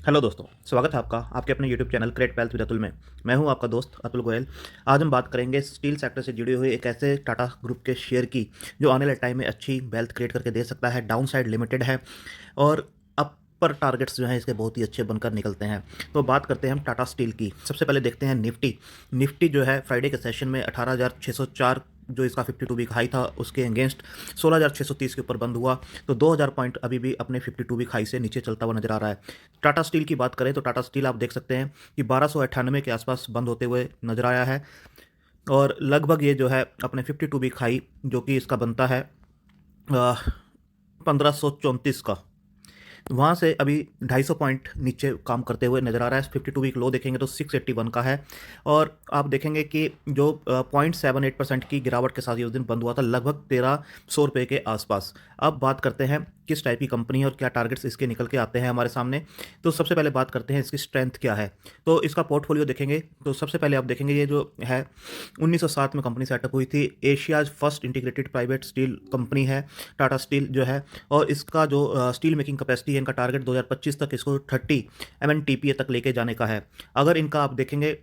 Hello दोस्तों, स्वागत है आपका आपके अपने YouTube channel create wealth with Atul में। मैं हूं आपका दोस्त अतुल गोयल। आज हम बात करेंगे स्टील सेक्टर से जुड़े हुए एक ऐसे टाटा ग्रुप के शेयर की जो आने वाले टाइम में अच्छी वेल्थ क्रिएट करके दे सकता है। डाउन साइड लिमिटेड है और अपर टारगेट्स जो हैं इसके बहुत ही अच्छे बनकर निकलते हैं। तो बात करते हैं हम टाटा स्टील की। सबसे पहले देखते हैं निफ्टी। निफ्टी जो है फ्राइडे के सेशन में 18,604 जो इसका 52 वीक हाई था उसके अगेंस्ट 16,630 के ऊपर बंद हुआ। तो 2,000 पॉइंट अभी भी अपने 52 वीक हाई से नीचे चलता हुआ नजर आ रहा है। टाटा स्टील की बात करें तो टाटा स्टील आप देख सकते हैं कि 1298 के आसपास बंद होते हुए नजर आया है और लगभग ये जो है अपने 52 वीक हाई जो कि इसका बनता है 1534 का, वहाँ से अभी 250 पॉइंट नीचे काम करते हुए नज़र आ रहा है। 52 वीक लो देखेंगे तो 681 का है और आप देखेंगे कि जो 0.78% की गिरावट के साथ ये उस दिन बंद हुआ था, लगभग 1300 रुपये के आसपास। अब बात करते हैं किस टाइप की कंपनी है और क्या टारगेट्स इसके निकल के आते हैं हमारे सामने। तो सबसे पहले बात करते हैं इसकी स्ट्रेंथ क्या है। तो इसका पोर्टफोलियो देखेंगे तो सबसे पहले आप देखेंगे ये जो है 1907 में कंपनी सेटअप हुई थी। Asia's first integrated private steel company है टाटा स्टील जो है, और इसका जो स्टील मेकिंग कैपेसिटी है, इनका टारगेट 2025 तक इसको 30 MNTPA तक लेके जाने का है। अगर इनका आप देखेंगे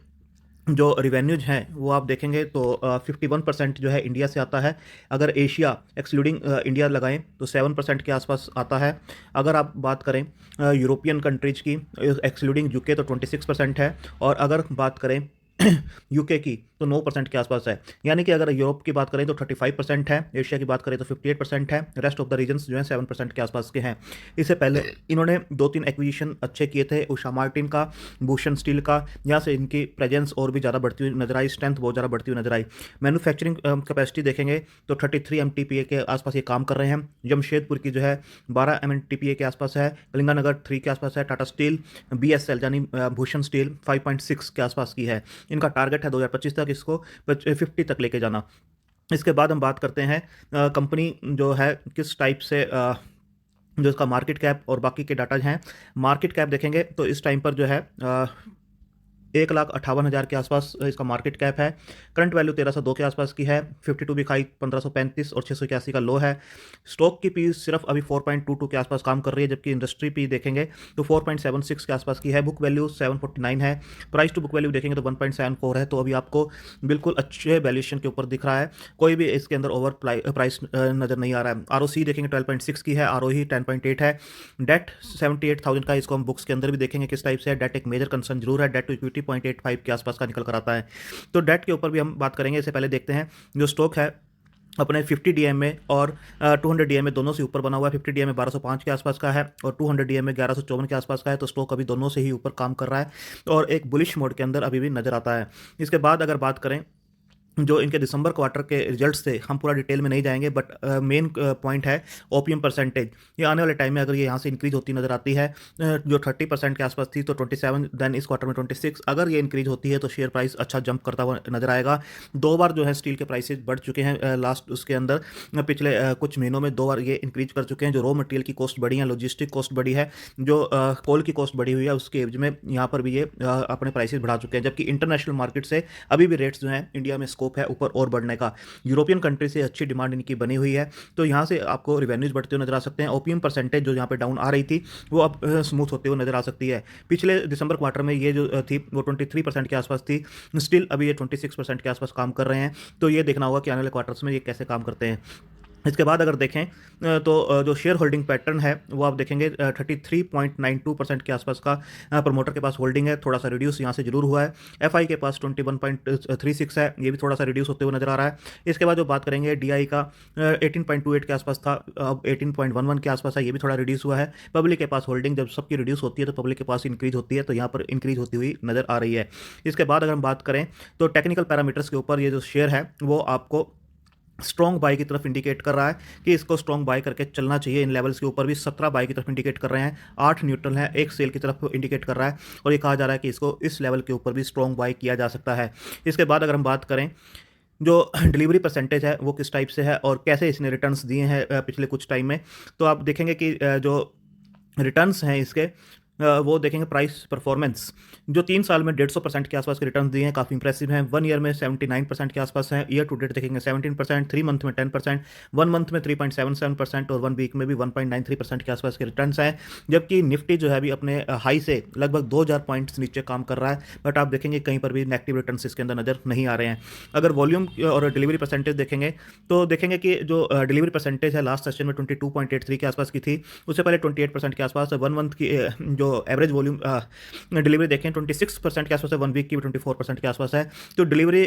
जो रिवेन्यूज हैं वो आप देखेंगे तो 51% जो है इंडिया से आता है। अगर एशिया एक्सक्लूडिंग इंडिया लगाएं तो 7% के आसपास आता है। अगर आप बात करें यूरोपियन कंट्रीज की एक्सक्लूडिंग यूके तो 26% है, और अगर बात करें यूके की तो 9% के आसपास है। यानी कि अगर यूरोप की बात करें तो 35% है, एशिया की बात करें तो 58% है, रेस्ट ऑफ द रीजन्स जो है 7% के आसपास के हैं। इससे पहले इन्होंने 2-3 एक्विजिशन अच्छे किए थे, उषा मार्टिन का, भूषण स्टील का। यहाँ से इनकी प्रेजेंस और भी ज़्यादा बढ़ती हुई नजर आई, स्ट्रेंथ बहुत ज़्यादा बढ़ती हुई नजर आई। मैन्युफैक्चरिंग कैपेसिटी देखेंगे तो 33 MTPA के आसपास ये काम कर रहे हैं। जमशेदपुर की जो है 12 MNTPA के आसपास है, कलिंगानगर 3 के आसपास है। टाटा स्टील BSL यानी भूषण स्टील 5.6 के आसपास की है। इनका टारगेट है 2025 तक इसको 50 तक लेके जाना। इसके बाद हम बात करते हैं कंपनी जो है किस टाइप से जो इसका मार्केट कैप और बाकी के डाटा हैं। मार्केट कैप देखेंगे तो इस टाइम पर जो है 1,58,000 के आसपास इसका मार्केट कैप है। करंट वैल्यू 1302 के आसपास की है। 52 वीक हाई 1535 और 681 का लो है। स्टॉक की पी सिर्फ अभी 4.22 के आसपास काम कर रही है, जबकि इंडस्ट्री पी देखेंगे तो 4.76 के आसपास की है। बुक वैल्यू 749 है। प्राइस टू बुक वैल्यू देखेंगे तो 1.74 है। तो अभी आपको बिल्कुल अच्छे वैल्यूएशन के ऊपर दिख रहा है, कोई भी इसके अंदर ओवर प्राइस नजर नहीं आ रहा है। ROC देखेंगे 12.6 की है, ROE 10.8 है। डेट 78,000 का, इसको हम बुक्स के अंदर भी देखेंगे किस टाइप से है। डेट एक मेजर कंसर्न जरूर है, डेट टू इक्विटी 0.85 के आसपास का निकल कर आता है। तो डेट के ऊपर भी हम बात करेंगे। इससे पहले देखते हैं जो स्टॉक है अपने 50 DM में और 200 DM में दोनों से ऊपर बना हुआ है। 50 DM में 1205 के आसपास का है और 200 DM में 1154 के आसपास का है। तो स्टॉक अभी दोनों से ही ऊपर काम कर रहा है और एक बुलिश मोड के अंदर अभी भी नजर आता है। इसके बाद अगर बात करें जो इनके दिसंबर क्वार्टर के रिजल्ट्स थे, हम पूरा डिटेल में नहीं जाएंगे, बट मेन पॉइंट है ओपीएम परसेंटेज। ये आने वाले टाइम में अगर ये यहाँ से इंक्रीज होती नजर आती है, जो 30% के आसपास थी तो 27, देन इस क्वार्टर में 26, अगर ये इंक्रीज होती है तो शेयर प्राइस अच्छा जंप करता हुआ नजर आएगा। 2 बार जो है स्टील के प्राइसेज बढ़ चुके हैं लास्ट उसके अंदर, पिछले कुछ महीनों में 2 बार ये इंक्रीज कर चुके हैं। जो रॉ मटेरियल की कॉस्ट बढ़ी है, लॉजिस्टिक कॉस्ट बढ़ी है, जो कोल की कॉस्ट बढ़ी हुई है, उसके एवज में यहाँ पर भी ये अपने प्राइसेज बढ़ा चुके हैं। जबकि इंटरनेशनल मार्केट से अभी भी रेट्स जो हैं इंडिया में स्कोप है ऊपर और बढ़ने का। यूरोपियन कंट्री से अच्छी डिमांड इनकी बनी हुई है, तो यहाँ से आपको रिवेन्यूज बढ़ते हुए नजर आ सकते हैं। ओपीएम परसेंटेज जो यहाँ पे डाउन आ रही थी वो अब स्मूथ होते हुए नजर आ सकती है। पिछले दिसंबर क्वार्टर में ये जो थी वो 23% के आसपास थी, स्टिल अभी ये 26% के आसपास काम कर रहे हैं। तो ये देखना होगा कि आने वाले क्वार्टर्स में ये कैसे काम करते हैं। इसके बाद अगर देखें तो जो शेयर होल्डिंग पैटर्न है वो आप देखेंगे 33.92% के आसपास का प्रमोटर के पास होल्डिंग है। थोड़ा सा रिड्यूस यहाँ से जरूर हुआ है। एफआई के पास 21.36 है, ये भी थोड़ा सा रिड्यूस होते हुए नजर आ रहा है। इसके बाद जो बात करेंगे डीआई का 18.28 के आसपास था, अब 18.11 के आसपास है, ये भी थोड़ा रिड्यूस हुआ है। पब्लिक के पास होल्डिंग जब सबकी रिड्यूस होती है तो पब्लिक के पास इंक्रीज होती है, तो यहाँ पर इंक्रीज होती हुई नजर आ रही है। इसके बाद अगर हम बात करें तो टेक्निकल पैरामीटर्स के ऊपर ये जो शेयर है वो आपको स्ट्रॉन्ग बाय की तरफ इंडिकेट कर रहा है कि इसको स्ट्रॉन्ग बाय करके चलना चाहिए। इन लेवल्स के ऊपर भी 17 बाय की तरफ इंडिकेट कर रहे हैं, 8 न्यूट्रल है, 1 सेल की तरफ इंडिकेट कर रहा है, और ये कहा जा रहा है कि इसको इस लेवल के ऊपर भी स्ट्रॉन्ग बाय किया जा सकता है। इसके बाद अगर हम बात करें जो डिलीवरी परसेंटेज है वो किस टाइप से है और कैसे इसने रिटर्न्स दिए हैं पिछले कुछ टाइम में, तो आप देखेंगे कि जो रिटर्न्स हैं इसके वो देखेंगे प्राइस परफॉर्मेंस, जो 3 साल में 150% के आसपास के रिटर्न दिए हैं, काफ़ी इंप्रेसिव हैं। 1 ईयर में 79% के आसपास हैं, ईयर टू डेट देखेंगे 17%, 3 मंथ में 10%, 1 मंथ में 3.77% और 1 वीक में भी 1.93% के आसपास के रिटर्न्स हैं। जबकि निफ्टी जो है अभी अपने हाई से लगभग 2000 पॉइंट्स नीचे काम कर रहा है, बट आप देखेंगे कहीं पर भी नेगेटिव रिटर्न्स इसके अंदर नज़र नहीं आ रहे हैं। अगर वॉल्यूम और डिलीवरी परसेंटेज देखेंगे तो देखेंगे कि जो डिलीवरी परसेंटेज है लास्ट सेशन में 22.83 के आसपास की थी, उससे पहले 28% के आसपास। 1 मंथ की जो एवरेज वॉल्यूम डिलीवरी देखें 26% के आसपास है, 1 वीक की भी 24% के आसपास है। तो डिलीवरी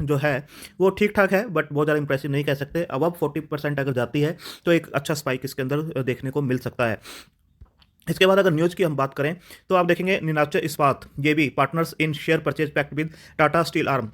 जो है वो ठीक ठाक है, बट बहुत ज़्यादा इंप्रेसिव नहीं कह सकते। अब 40% अगर जाती है तो एक अच्छा स्पाइक इसके अंदर देखने को मिल सकता है। इसके बाद अगर न्यूज़ की हम बात करें तो आप देखेंगे नीलाचल इस्पात, ये भी partners in share purchase pact with Tata steel arm.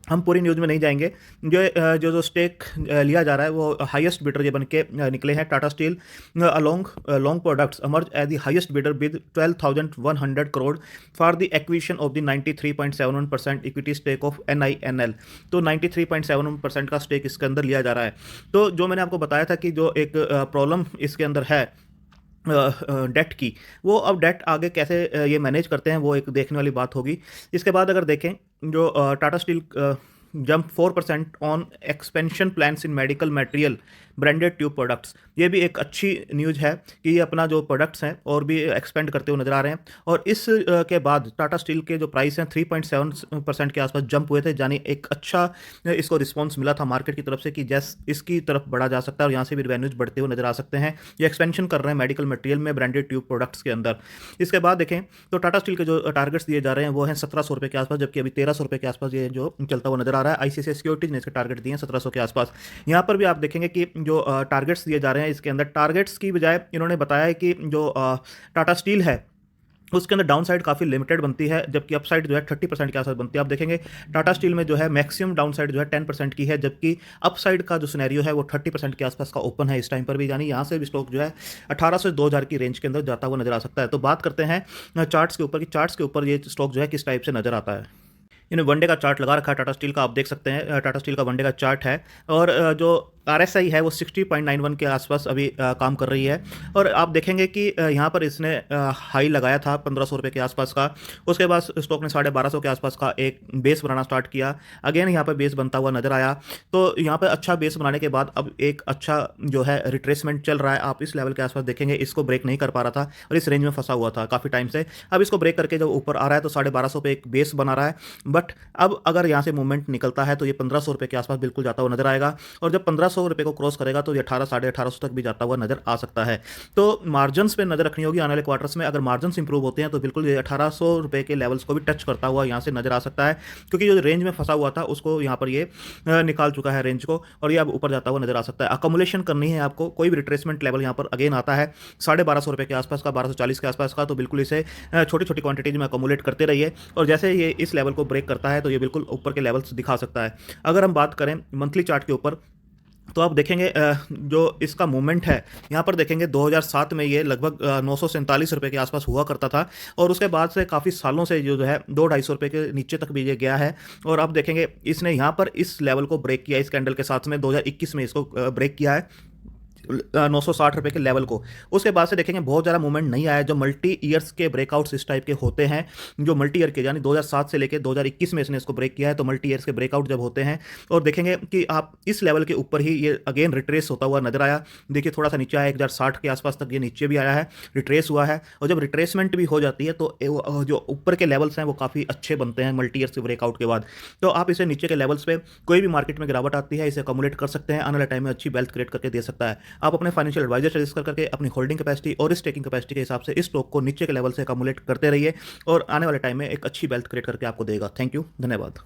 हम पूरी न्यूज़ में नहीं जाएंगे। जो स्टेक लिया जा रहा है वो हाईएस्ट बिडर ये बन के निकले हैं। Tata steel along long products emerge as the highest bidder with 12,100 crore for the acquisition of the 93.71% equity stake of NINL। तो 93.71% का स्टेक इसके अंदर लिया जा रहा है। तो जो मैंने आपको बताया था कि जो एक प्रॉब्लम इसके अंदर है डेट की, वो अब डेट आगे कैसे ये मैनेज करते हैं वो एक देखने वाली बात होगी। इसके बाद अगर देखें जो Tata steel jump 4% on expansion plans in medical material branded tube products, ये भी एक अच्छी न्यूज़ है कि ये अपना जो प्रोडक्ट्स हैं और भी एक्सपेंड करते हुए नजर आ रहे हैं। और इस के बाद टाटा स्टील के जो प्राइस हैं 3.7% के आसपास जंप हुए थे, यानी एक अच्छा इसको रिस्पॉन्स मिला था मार्केट की तरफ से कि जैस इसकी तरफ बढ़ा जा सकता है और यहाँ से भी रेवेन्यूज बढ़ते हुए नजर आ सकते हैं। ये एक्सपेंशन कर रहे हैं मेडिकल मटेरियल में ब्रांडेड ट्यूब प्रोडक्ट्स के अंदर। इसके बाद देखें तो टाटा स्टील के जो टारगेट्स दिए जा रहे हैं वो हैं 1700 रुपये के आसपास, जबकि अभी 1300 रुपये के आसपास ये जो चलता हुआ नजर आ रहा है। ICICI सिक्योरिटीज ने इसके टारगेट दिए हैं 1700 के आसपास। यहाँ पर भी आप देखेंगे कि जो टारगेट्स दिए जा रहे हैं इसके अंदर टारगेट्स की बजाय इन्होंने बताया है कि जो टाटा स्टील है उसके अंदर डाउन साइड काफ़ी लिमिटेड बनती है, जबकि अप साइड जो है 30% के आसपास बनती है। आप देखेंगे टाटा स्टील में जो है मैक्सिमम डाउन साइड जो है 10% की है, जबकि अप साइड का जो सिनेरियो है वो 30% के आसपास का ओपन है इस टाइम पर भी, यानी यहाँ से भी स्टॉक जो है 1800 से 2000 की रेंज के अंदर जाता हुआ नजर आ सकता है। तो बात करते हैं चार्ट्स के ऊपर कि चार्ट्स के ऊपर ये स्टॉक जो है किस टाइप से नजर आता है। इन्हें वनडे का चार्ट लगा रखा है टाटा स्टील का, आप देख सकते हैं टाटा स्टील का वनडे का चार्ट है। और जो RSI है वो 60.91 के आसपास अभी काम कर रही है। और आप देखेंगे कि यहाँ पर इसने हाई लगाया था 1500 रुपये के आसपास का, उसके बाद स्टॉक ने 1250 के आसपास का एक बेस बनाना स्टार्ट किया। अगेन यहाँ पर बेस बनता हुआ नजर आया। तो यहाँ पर अच्छा बेस बनाने के बाद अब एक अच्छा जो है रिट्रेसमेंट चल रहा है। आप इस लेवल के आसपास देखेंगे इसको ब्रेक नहीं कर पा रहा था और इस रेंज में फंसा हुआ था काफ़ी टाइम से। अब इसको ब्रेक करके जब ऊपर आ रहा है तो 1250 पे एक बेस बना रहा है। बट अब अगर यहाँ से मूवमेंट निकलता है तो ये 1500 रुपये के आसपास बिल्कुल जाता हुआ नजर आएगा। और जब 1500 रुपये को क्रॉस करेगा तो ये 18 1850 तक भी जाता हुआ नजर आ सकता है। तो मार्जिन्स पे नजर रखनी होगी आने वाले क्वार्टर्स में। अगर मार्जिन्स इंप्रूव होते हैं तो बिल्कुल ये 1800 रुपये के लेवल्स को भी टच करता हुआ यहाँ से नजर आ सकता है, क्योंकि जो रेंज में फंसा हुआ था उसको यहाँ पर ये निकाल चुका है रेंज को, और ये अब ऊपर जाता हुआ नजर आ सकता है। अकोमुलेशन करनी है आपको, कोई भी रिट्रेसमेंट लेवल यहाँ पर अगेन आता है 1250 रुपये के आसपास का, 1240 के आसपास का, तो बिल्कुल इसे छोटी छोटी क्वांटिटीज में अकोमुलेट करते रहिए। और जैसे ये इस लेवल को ब्रेक करता है तो ये बिल्कुल ऊपर के लेवल्स दिखा सकता है। अगर हम बात करें मंथली चार्ट के ऊपर तो आप देखेंगे जो इसका मूवमेंट है यहाँ पर देखेंगे 2007 में ये लगभग 947 रुपये के आसपास हुआ करता था, और उसके बाद से काफ़ी सालों से जो है 200-250 रुपये के नीचे तक भी ये गया है। और आप देखेंगे इसने यहाँ पर इस लेवल को ब्रेक किया, इस कैंडल के साथ में 2021 में इसको ब्रेक किया है 960 रुपये के लेवल को। उसके बाद से देखेंगे बहुत ज़्यादा मूवमेंट नहीं आया। जो मल्टी ईयर्स के ब्रेकआउट्स इस टाइप के होते हैं, जो मल्टी ईयर के, यानी 2007 से लेकर 2021 में इसने इसको ब्रेक किया है, तो मल्टी ईयर्स के ब्रेकआउट जब होते हैं और देखेंगे कि आप इस लेवल के ऊपर ही ये अगेन रिट्रेस होता हुआ नजर आया। देखिए थोड़ा सा नीचे आया 1060 के आसपास तक, ये नीचे भी आया है, रिट्रेस हुआ है। और जब रिट्रेसमेंट भी हो जाती है तो जो ऊपर के लेवल्स हैं वो काफ़ी अच्छे बनते हैं मल्टी ईयर्स के ब्रेकआउट के बाद। तो आप इसे नीचे के लेवल्स पे कोई भी मार्केट में गिरावट आती है इसे अकोमुलेट कर सकते हैं, आने वाले टाइम में अच्छी वेल्थ क्रिएट करके दे सकता है। आप अपने फाइनेंशियल एडवाइजर सजेस्ट करके अपनी होल्डिंग कैपेसिटी और स्टेकिंग कैपेसिटी के हिसाब से इस स्टॉक को नीचे के लेवल से अकोमुलेट करते रहिए, और आने वाले टाइम में एक अच्छी वेल्थ क्रिएट करके आपको देगा। थैंक यू, धन्यवाद।